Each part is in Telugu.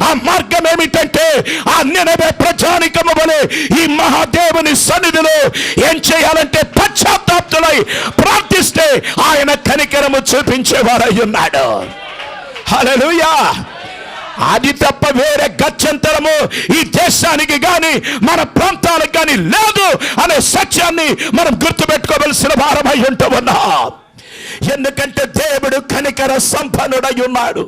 ఆ మార్గం ఏమిటంటే ఆ నినవే ప్రజానికము వలె ఈ మహాదేవుని సన్నిధిలో ఏం చేయాలంటే పశ్చాత్తాపతులై ప్రార్థిస్తే ఆయన కనికరము చూపించేవారై ఉన్నాడు. హల్లెలూయా. అది తప్ప వేరే గత్యంతరము ఈ దేశానికి గాని మన ప్రాంతాలకు గాని లేదు అనే సత్యాన్ని మనం గుర్తుపెట్టుకోవలసిన వారమై ఉంటూ ఉన్నాం. ఎందుకంటే దేవుడు కనికర సంపన్నుడై ఉన్నాడు.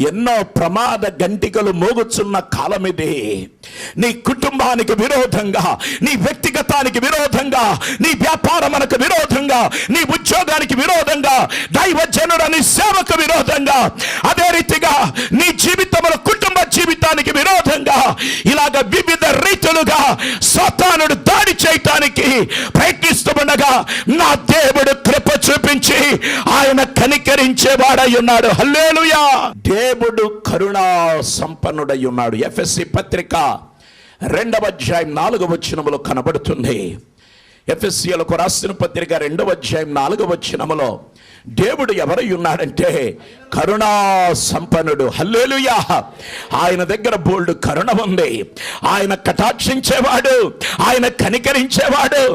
ఎన్నో ప్రమాద గంటికలు మోగుచున్న కాలం ఇది. నీ కుటుంబానికి విరోధంగా, నీ వ్యక్తిగతానికి విరోధంగా, నీ వ్యాపారమునకు విరోధంగా, నీ ఉద్యోగానికి విరోధంగా, దైవజనుడని సేవకు విరోధంగా, అదే రీతిగా నీ జీవితంలో కుటుంబ జీవితానికి విరోధంగా ఇలాగ వివిధ రీతులుగా సాతానుడు దాడి చేయటానికి ప్రయత్నిస్తూ ఉండగా నా దేవుడు కృప చూపించి ఆయన కనికరించేవాడై ఉన్నాడు. హల్లెలూయా. దేవుడు కరుణా సంపన్నుడై ఉన్నాడు. ఎఫెసీ పత్రిక 2వ అధ్యాయం 4వ వచనములో కనబడుతుంది. ఎఫెసీయులకు రాసిన పత్రిక 2వ అధ్యాయం 4వ వచనములో దేవుడు ఎవరై ఉన్నాడంటే కరుణా సంపన్నుడు. హల్లెలూయా. ఆయన దగ్గర బోల్డ్ కరుణ ఉంది. ఆయన కటాక్షించేవాడు, ఆయన కనికరించేవాడు.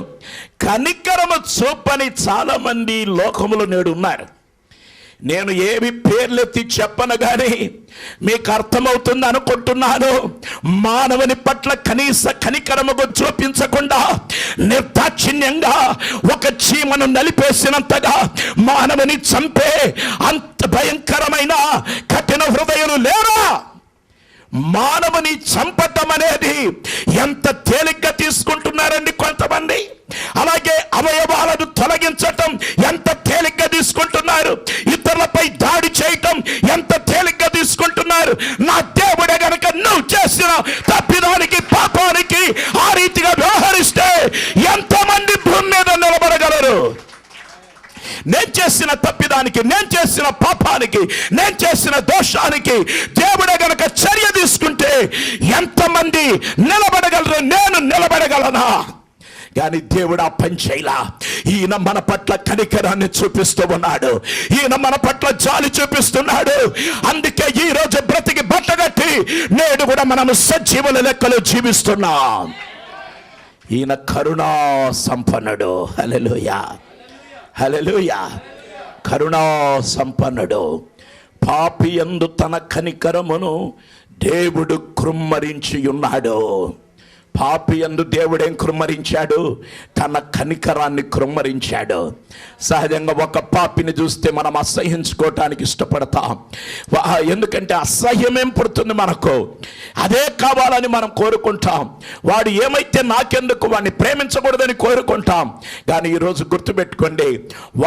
కనికరము చూపని చాలా మంది లోకములో నేడు ఉన్నారు. నేను ఏమి పేర్లెత్తి చెప్పను గాని మీకు అర్థమవుతుంది అనుకుంటున్నాను. మానవుని పట్ల కనీస కనికరము చూపించకుండా నిర్దాక్షిణ్యంగా ఒక చీమను నలిపేసినంతగా మానవుని చంపే అంత భయంకరమైన కఠిన హృదయులు లేరా? మానవుని చంపటం అనేది ఎంత తేలిగ్గా తీసుకుంటున్నారండి కొంతమంది. అలాగే అవయవాలను తొలగించటం ఎంత తేలిగ్గా తీసుకుంటున్నారు. ఇతరులపై దాడి చేయటం ఎంత తేలిగ్గా తీసుకుంటున్నారు. నా దేవుడే గనక నువ్వు చేసిన తప్పిదానికి, పాపానికి ఆ రీతిగా వ్యవహరిస్తే ఎంతమంది భూమి మీద నిలబడగలరు? నేను చేసిన తప్పిదానికి, నేను చేసిన పాపానికి, నేను చేసిన దోషానికి దేవుడే గనక చర్య తీసుకుంటే ఎంతమంది నిలబడగలరు? నేను నిలబడగలనా? కానీ దేవుడు ఆ పని చేయలా. ఈయన మన పట్ల కనికరాన్ని చూపిస్తూ ఉన్నాడు. ఈయన మన పట్ల జాలి చూపిస్తున్నాడు. అందుకే ఈ రోజు బ్రతికి బట్టగట్టి నేడు కూడా మనము సజీవుల లెక్కలో జీవిస్తున్నాం. ఈయన కరుణా సంపన్నుడు. హల్లెలూయా. హల్లెలూయా. కరుణా సంపన్నుడు. పాపి యందు తన కనికరమును దేవుడు కృమ్మరించి ఉన్నాడు. పాపి యందు దేవుడేం కృమ్మరించాడు? తన కనికరాన్ని కృమ్మరించాడు. సహజంగా ఒక పాపిని చూస్తే మనం అసహ్యించుకోవటానికి ఇష్టపడతాం. ఎందుకంటే అసహ్యమేం పుడుతుంది మనకు, అదే కావాలని మనం కోరుకుంటాం. వాడు ఏమైతే నాకెందుకు, వాడిని ప్రేమించకూడదని కోరుకుంటాం. కానీ ఈరోజు గుర్తుపెట్టుకోండి,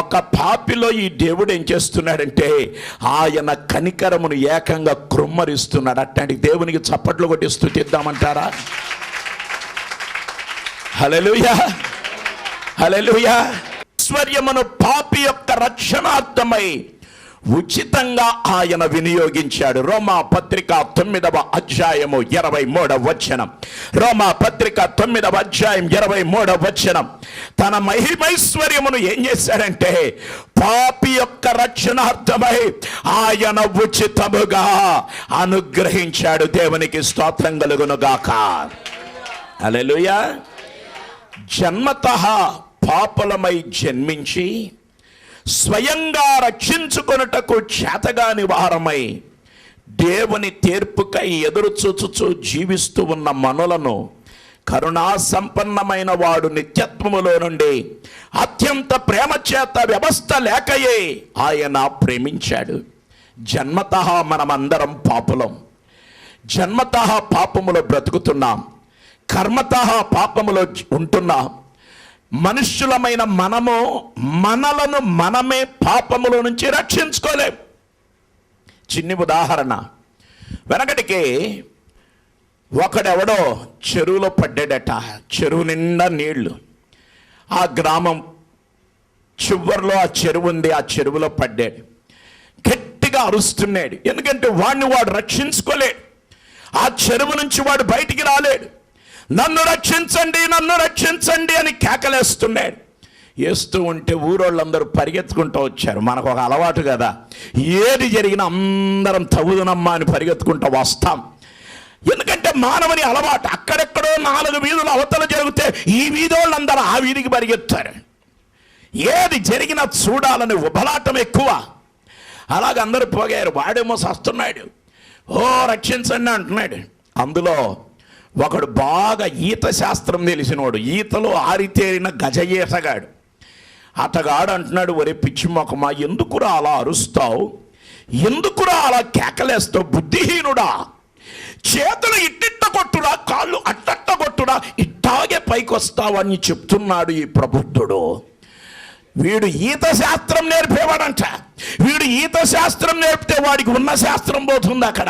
ఒక పాపిలో ఈ దేవుడు ఏం చేస్తున్నాడంటే ఆయన కనికరమును ఏకంగా కృమ్మరిస్తున్నాడు. అట్లాంటి దేవునికి చప్పట్లు కొట్టి స్తుతిద్దామంటారా? హల్లెలూయా. హల్లెలూయా. ఐశ్వర్యమును పాపి యొక్క రక్షణార్థమై ఉచితంగా ఆయన వినియోగించాడు. రోమా పత్రిక 9వ అధ్యాయము 23వ వచనం. రోమా పత్రిక 9వ అధ్యాయం 23వ వచనం. తన మహిమైశ్వర్యమును ఏం చేశాడంటే పాపి యొక్క రక్షణార్థమై ఆయన ఉచితముగా అనుగ్రహించాడు. దేవునికి స్తోత్రం కలుగును గాక. హల్లెలూయా. జన్మతః పాపలమై జన్మించి స్వయంగా రక్షించుకొనుటకు చేతగాని వారమై దేవుని తీర్పుకై ఎదురు చూచుచూ జీవిస్తూ ఉన్న మనులను కరుణా సంపన్నమైన వాడు నిత్యత్వములో నుండి అత్యంత ప్రేమ చేత వ్యవస్థ లేకయే ఆయన ప్రేమించాడు. జన్మతః మనమందరం పాపులం. జన్మతః పాపములో బ్రతుకుతున్నాం. కర్మతః పాపములో ఉంటున్నాం. మనుష్యులమైన మనము మనలను మనమే పాపములో నుంచి రక్షించుకోలేం. చిన్ని ఉదాహరణ, వెనకటికి ఒకడెవడో చెరువులో పడ్డాడట. చెరువు నిండా నీళ్లు. ఆ గ్రామం చివరిలో ఆ చెరువు ఉంది. ఆ చెరువులో పడ్డాడు. గట్టిగా అరుస్తున్నాడు. ఎందుకంటే వాడిని వాడు రక్షించుకోలేడు. ఆ చెరువు నుంచి వాడు బయటికి రాలేడు. నన్ను రక్షించండి, నన్ను రక్షించండి అని కేకలేస్తున్నాడు. వేస్తూ ఉంటే ఊరోళ్ళందరూ పరిగెత్తుకుంటూ వచ్చారు. మనకు ఒక అలవాటు కదా, ఏది జరిగినా అందరం తగుదునమ్మా అని పరిగెత్తుకుంటూ వస్తాం. ఎందుకంటే మానవుని అలవాటు. అక్కడెక్కడో 4 వీధులు అవతల జరిగితే ఈ వీధోళ్ళందరూ ఆ వీధికి పరిగెత్తారు. ఏది జరిగినా చూడాలని ఉబలాటం ఎక్కువ. అలాగ అందరూ పోగారు. వాడేమో సస్తున్నాడు, ఓ రక్షించండి అంటున్నాడు. అందులో ఒకడు బాగా ఈత శాస్త్రం తెలిసినోడు, ఈతలో ఆరితేరిన గజ ఈతగాడు. అతగాడు అంటున్నాడు, ఒరే పిచ్చి మొకమా, ఎందుకురా అలా అరుస్తావు, ఎందుకురా అలా కేకలేస్తావు, బుద్ధిహీనుడా, చేతులు ఇట్టిట్ట కొట్టురా, కాళ్ళు అట్టట్ట కొట్టురా, ఇట్టాగే పైకి వస్తావని చెప్తున్నాడు ఈ ప్రబుద్ధుడు. వీడు ఈత శాస్త్రం నేర్పేవాడంట. వీడు ఈత శాస్త్రం నేర్పితే వాడికి ఉన్న శాస్త్రం పోతుంది అక్కడ.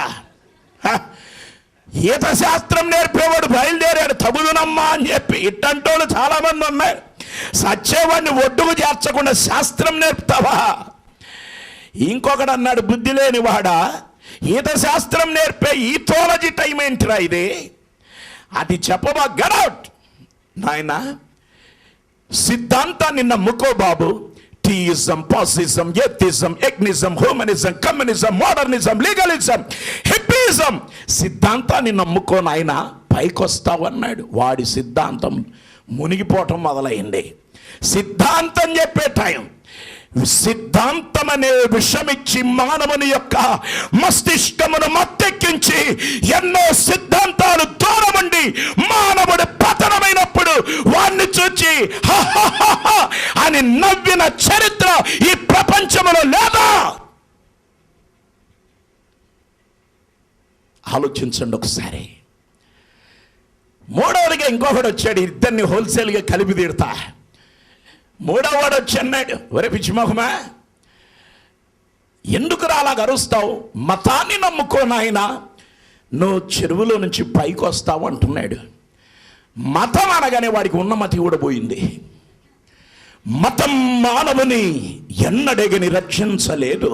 ఈత శాస్త్రం నేర్పేవాడు బయలుదేరాడు తగుదునమ్మా అని చెప్పి. ఇట్టంటోళ్ళు చాలా మంది ఉన్నారు. సచ్చేవాడిని ఒడ్డుకు చేర్చకుండా శాస్త్రం నేర్పుతావా? ఇంకొకడు అన్నాడు, బుద్ధి లేనివాడా, ఈత శాస్త్రం నేర్పే ఈథాలజీ టైం ఏంటిరా ఇది, అది చెప్పబా, గడౌట్ నాయనా. సిద్ధాంతాన్ని నమ్ముకో బాబు. టీయిజం, పాసిజం, ఎథిజం, ఎగ్నిజం, humanism, communism, modernism, legalism, hippism, సిద్ధాంతాన్ని నమ్ముకో నాయన, పైకొస్తావన్నాడు. వాడి సిద్ధాంతం మునిగిపోవటం మొదలైంది. సిద్ధాంతం చెప్పే టైం, సిద్ధాంతం అనే విషమిచ్చి మానవుని యొక్క మస్తిష్కమును మత్తెక్కించి ఎన్నో సిద్ధాంతాలు దూరమండి మానవుడు పతనమైనప్పుడు వాడిని చూచి అని నవ్విన చరిత్ర ఈ ప్రపంచంలో లేదా? ఆలోచించండి ఒకసారి. మూడవదిగా ఇంకొకడు వచ్చాడు, ఇద్దరిని హోల్సేల్గా కలిపి తీరుతా. మూడవవాడు వచ్చి అన్నాడు, ఒరే పిచ్చిమోహమా, ఎందుకు అలాగ అరుస్తావు, మతాన్ని నమ్ముకో నాయనా, నువ్వు చెరువులో నుంచి పైకి వస్తావు అంటున్నాడు. మతం అనగానే వాడికి ఉన్న మతి కూడా పోయింది. మతం మానవుని ఎన్నడెగని రక్షించలేదు.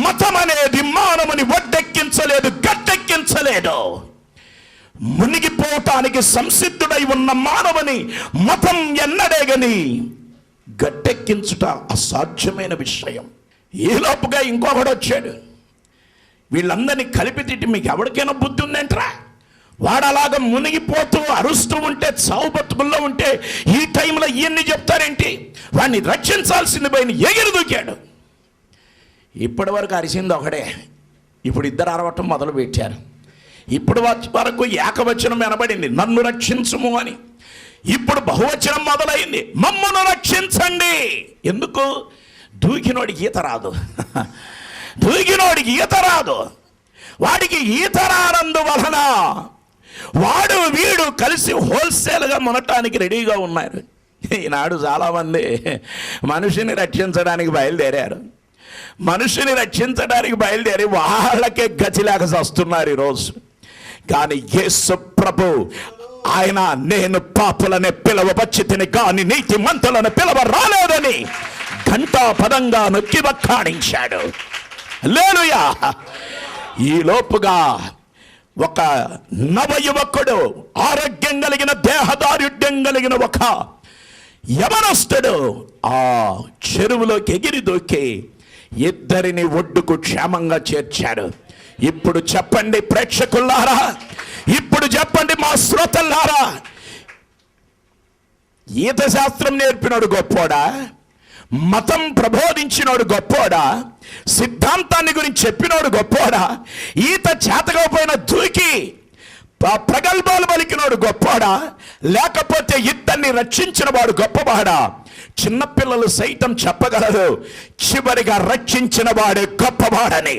మతం అనేది మానవుని ఒడ్డెక్కించలేదు, గట్టెక్కించలేదు. మునిగిపోవటానికి సంసిద్ధుడై ఉన్న మానవుని మతం ఎన్నడేగని గట్టెక్కించుట అసాధ్యమైన విషయం. ఈలోపుగా ఇంకొకడు వచ్చాడు. వీళ్ళందరినీ కలిపి తిట్టి, మీకు ఎవరికైనా బుద్ధి ఉందేంట్రా, వాడు అలాగ మునిగిపోతూ అరుస్తూ ఉంటే, చావు బతుకుల్లో ఉంటే ఈ టైంలో ఇవన్నీ చెప్తారేంటి, వాడిని రక్షించాల్సింది పోయిన ఎగిరి దూకాడు. ఇప్పటి వరకు అరిసింది ఒకడే, ఇప్పుడు ఇద్దరు అరవటం మొదలు పెట్టారు. ఇప్పుడు వరకు ఏకవచనం వినబడింది, నన్ను రక్షించుము అని. ఇప్పుడు బహువచనం మొదలైంది, మమ్మను రక్షించండి. ఎందుకు? దూకినోడికి ఈత రాదు. దూకినోడికి ఈత రాదు. వాడికి ఈత రానందువలన వాడు వీడు కలిసి హోల్సేల్గా మునటానికి రెడీగా ఉన్నారు. ఈనాడు చాలామంది మనిషిని రక్షించడానికి బయలుదేరారు. మనుషుని రక్షించడానికి బయలుదేరి వాళ్ళకే గతిలేక వస్తున్నారు ఈరోజు. కానీ యేసు ప్రభు ఆయన, నేను పాపులనే పిలవవచ్చితిని కానీ నీతిమంతులను పిలవ రాలేదని ఘంటా పదంగా నొక్కి వక్కాణించాడు. హల్లెలూయా. ఈ లోపుగా ఒక నవయువకుడు, ఆరోగ్యం కలిగిన, దేహదారుఢ్యం కలిగిన ఒక యవనస్తుడు ఆ చెరువులోకి ఎగిరి దూకి ఇద్దరిని ఒడ్డుకు క్షేమంగా చేర్చాడు. ఇప్పుడు చెప్పండి ప్రేక్షకులారా, ఇప్పుడు చెప్పండి మా శ్రోతలారా, ఈత శాస్త్రం నేర్పినోడు గొప్పోడా, మతం ప్రబోధించినోడు గొప్పోడా, సిద్ధాంతాన్ని గురించి చెప్పినోడు గొప్పోడా, ఈత చేతకపోయిన దూకి ప్రగల్భాలు పలికినోడు గొప్పోడా, లేకపోతే ఇద్దరిని రక్షించిన వాడు గొప్పవాడా? చిన్నపిల్లలు సైతం చెప్పగలరు, చివరిగా రక్షించిన వాడే గొప్పవాడని.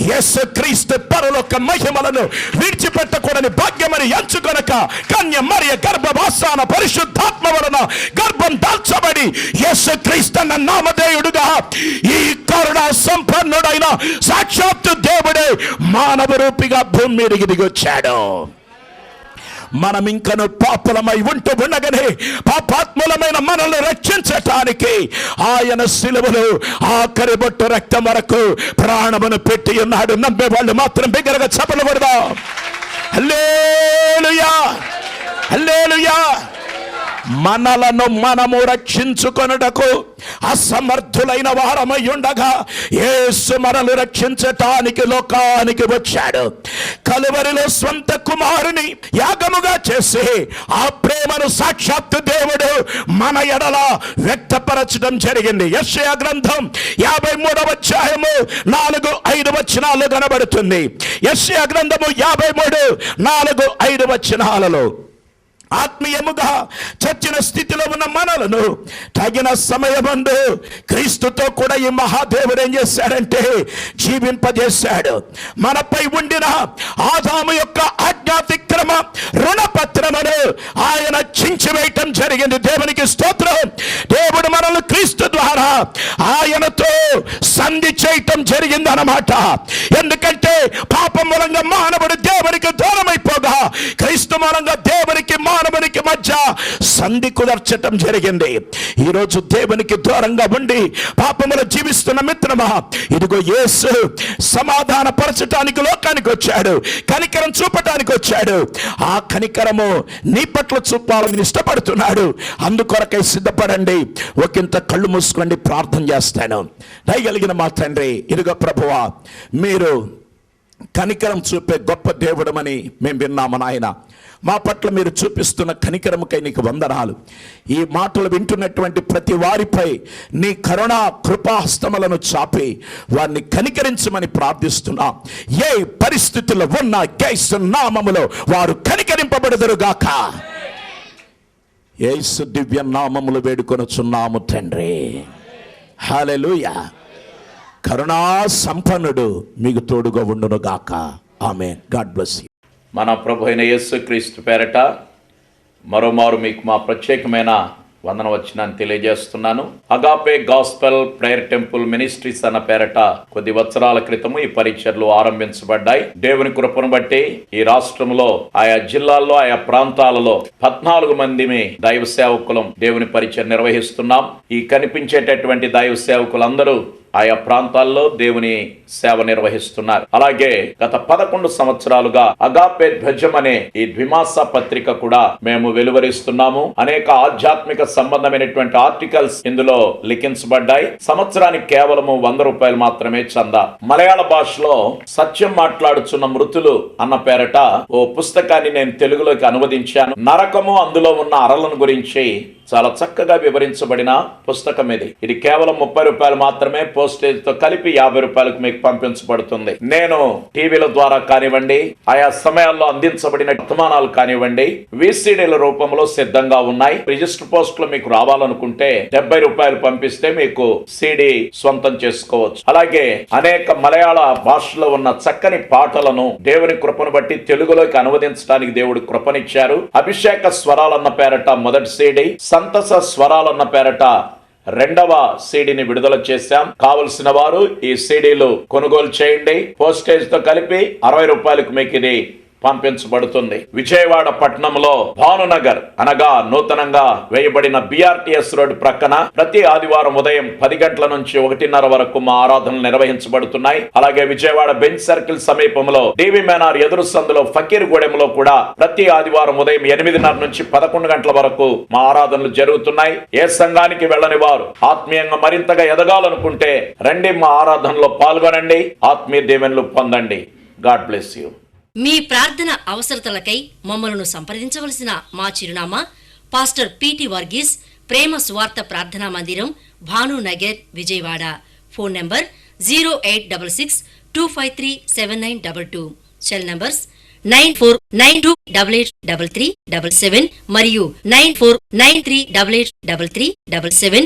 యేసుక్రీస్తు పరలోక మహిమలను విడిచిపెట్టకూడని భాగ్యమని ఎంచుకొనక కన్య మరియ గర్భవాసాన పరిశుద్ధాత్మ వలన గర్భం దాల్చబడి యేసుక్రీస్తు అన్న నామధేయుడుగా ఈ కరుణా సంపన్నుడైన సాక్షాత్తు దేవుడే మానవ రూపిగా భూమి మీదకి దిగొచ్చాడు. మనం ఇంకను పాపులమై ఉంటూ ఉండగానే పాపాత్ములమైన మనల్ని రక్షించటానికి ఆయన సిలువలో ఆఖరి బొట్టు రక్తం వరకు ప్రాణమును పెట్టి ఉన్నాడు. నమ్మే వాళ్ళు మాత్రం బిగ్గరగా చప్పట్లు కొడదాం. హల్లెలూయా, హల్లెలూయా. మనలను మనము రక్షించుకొనుటకు అసమర్థులైన వారమై ఉండగా యేసు మనల్ని రక్షించటానికి లోకానికి వచ్చాడు. కలువరిలో స్వంత కుమారుని యాగముగా చేసి ఆ ప్రేమను సాక్షాత్తు దేవుడు మన ఎడల వ్యక్తపరచడం జరిగింది. యెషయా గ్రంథం 53వ అధ్యాయము 4-5 వచనాలు కనబడుతుంది. యెషయా గ్రంథము 53-4-5 వచనాలలో ఆత్మీయముగా చచ్చిన స్థితిలో ఉన్న మనలను తగిన సమయమందు క్రీస్తుతో కూడా ఈ మహాదేవుడు ఏం చేశాడంటే జీవింపజేశాడు. మనపై ఉండిన ఆదాము యొక్క ఆజ్ఞాతిక్రమ రుణపత్రమును ఆయన చించివేయటం జరిగింది. దేవునికి స్తోత్రం. దేవుడు మనల్ని క్రీస్తు ద్వారా ఆయనతో సంధి చేయటం జరిగింది అన్నమాట. ఎందుకంటే పాపం మూలంగా మానవుడు దేవునికి దూరమైపోగా క్రీస్తు మూలంగా దేవునికి మానవునికి మధ్య సంధి కుదర్చటం జరిగింది. ఈరోజు దేవునికి దూరంగా ఉండి పాపములో జీవిస్తున్న మిత్రమా, ఇదిగో యేసు సమాధాన పరచటానికి లోకానికి వచ్చాడు, కనికరం చూపటానికి వచ్చాడు. ఆ కనికరము నీ పట్ల చూపాలని ఇష్టపడుతున్నాడు. అందుకొరకై సిద్ధపడండి. ఒకంత కళ్ళు మూసుకోండి, ప్రార్థన చేస్తాను. దయగలిగిన మా తండ్రి, ఇదిగో ప్రభువా, మీరు కనికరం చూపే గొప్ప దేవుడమని మేము విన్నాము నాయన. మా పట్ల మీరు చూపిస్తున్న కనికరముకై నీకు వందనాలు. ఈ మాటలు వింటున్నటువంటి ప్రతి వారిపై నీ కరుణా కృపాహస్తములను చాపి వారిని కనికరించమని ప్రార్థిస్తున్నా. ఏ పరిస్థితుల్లో ఉన్న యేసు నామములో వారు కనికరింపబడుదురుగాక. యేసు దివ్య నామములు వేడుకొనుచున్నాము తండ్రి. హల్లెలూయా. కరుణా సంపన్నుడు మీకు తోడుగా ఉండును గాక. ఆమేన్. God bless you. మన ప్రభు అయిన యేసుక్రీస్తు పేరట మరోమారు మీకు మా ప్రత్యేకమైన వందన వచనాన్ని తెలియజేస్తున్నాను. Agape gospel prayer temple ministries అన్న పేరట కొద్ది వత్సరాల క్రితము ఈ పరిచర్లు ఆరంభించబడ్డాయి. దేవుని కృపను బట్టి ఈ రాష్ట్రంలో ఆయా జిల్లాల్లో ఆయా ప్రాంతాలలో 14 మంది దైవ సేవకులం దేవుని పరిచర్ నిర్వహిస్తున్నాం. ఈ కనిపించేటటువంటి దైవ సేవకులందరూ ఆయా ప్రాంతాల్లో దేవుని సేవ నిర్వహిస్తున్నారు. అలాగే గత 11 సంవత్సరాలుగా అగాపే ధ్వజం అనే ఈ ద్విమాస పత్రిక కూడా మేము వెలువరిస్తున్నాము. అనేక ఆధ్యాత్మిక సంబంధమైనటువంటి ఆర్టికల్స్ ఇందులో లిఖించబడ్డాయి. సంవత్సరానికి కేవలము 100 రూపాయలు మాత్రమే చందా. మలయాళ భాషలో సత్యం మాట్లాడుచున్న మృతులు అన్న పేరట ఓ పుస్తకాన్ని నేను తెలుగులోకి అనువదించాను. నరకము, అందులో ఉన్న అరలను గురించి చాలా చక్కగా వివరించబడిన పుస్తకం ఇది. ఇది కేవలం 30 రూపాయలు మాత్రమే. పోస్టేజ్ తో కలిపి 50 రూపాయలకు మీకు పంపించబడుతుంది. నేను టీవీల ద్వారా కానివ్వండి, ఆయా సమయాల్లో అందించబడిన వర్తమానాలు కానివ్వండి, VCDల రూపంలో సిద్ధంగా ఉన్నాయి. రిజిస్టర్ పోస్ట్ లో మీకు రావాలనుకుంటే 70 రూపాయలు పంపిస్తే మీకు CD సొంతం చేసుకోవచ్చు. అలాగే అనేక మలయాళ భాషలో ఉన్న చక్కని పాటలను దేవుని కృపను బట్టి తెలుగులోకి అనువదించడానికి దేవుడు కృపనిచ్చారు. అభిషేక స్వరాలన్న పేరట మొదటి CD, సంతస స్వరాలన్న పేరట 2వ CDని విడుదల చేశాం. కావలసిన వారు ఈ CDలు కొనుగోలు చేయండి. పోస్టేజ్ తో కలిపి 60 రూపాయలకు మీకు ఇది పంపించబడుతుంది. విజయవాడ పట్టణంలో భానునగర్ అనగా నూతనంగా వేయబడిన BRTS రోడ్ ప్రక్కన ప్రతి ఆదివారం ఉదయం 10 గంటల నుంచి 1:30 వరకు మా ఆరాధనలు నిర్వహించబడుతున్నాయి. అలాగే విజయవాడ బెంచ్ సర్కిల్ సమీపంలో DV మేనార్ ఎదురు సందులో ఫకీర్ గూడెంలో కూడా ప్రతి ఆదివారం ఉదయం 8:30 నుంచి 11 గంటల వరకు మా ఆరాధనలు జరుగుతున్నాయి. ఏ సంఘానికి వెళ్ళని వారు ఆత్మీయంగా మరింతగా ఎదగాలనుకుంటే రండి, మా ఆరాధనలో పాల్గొనండి, ఆత్మీయ దీవెనలు పొందండి. God bless you. మీ ప్రార్థన అవసరతలకై మమ్మలను సంప్రదించవలసిన మా చిరునామా పాస్టర్ PT వర్గీస్, ప్రేమ సువార్త ప్రార్థనా మందిరం, Bhanunagar, Vijayawada. Phone number 0866253792. Cell numbers 9492883377 మరియు 9493883377.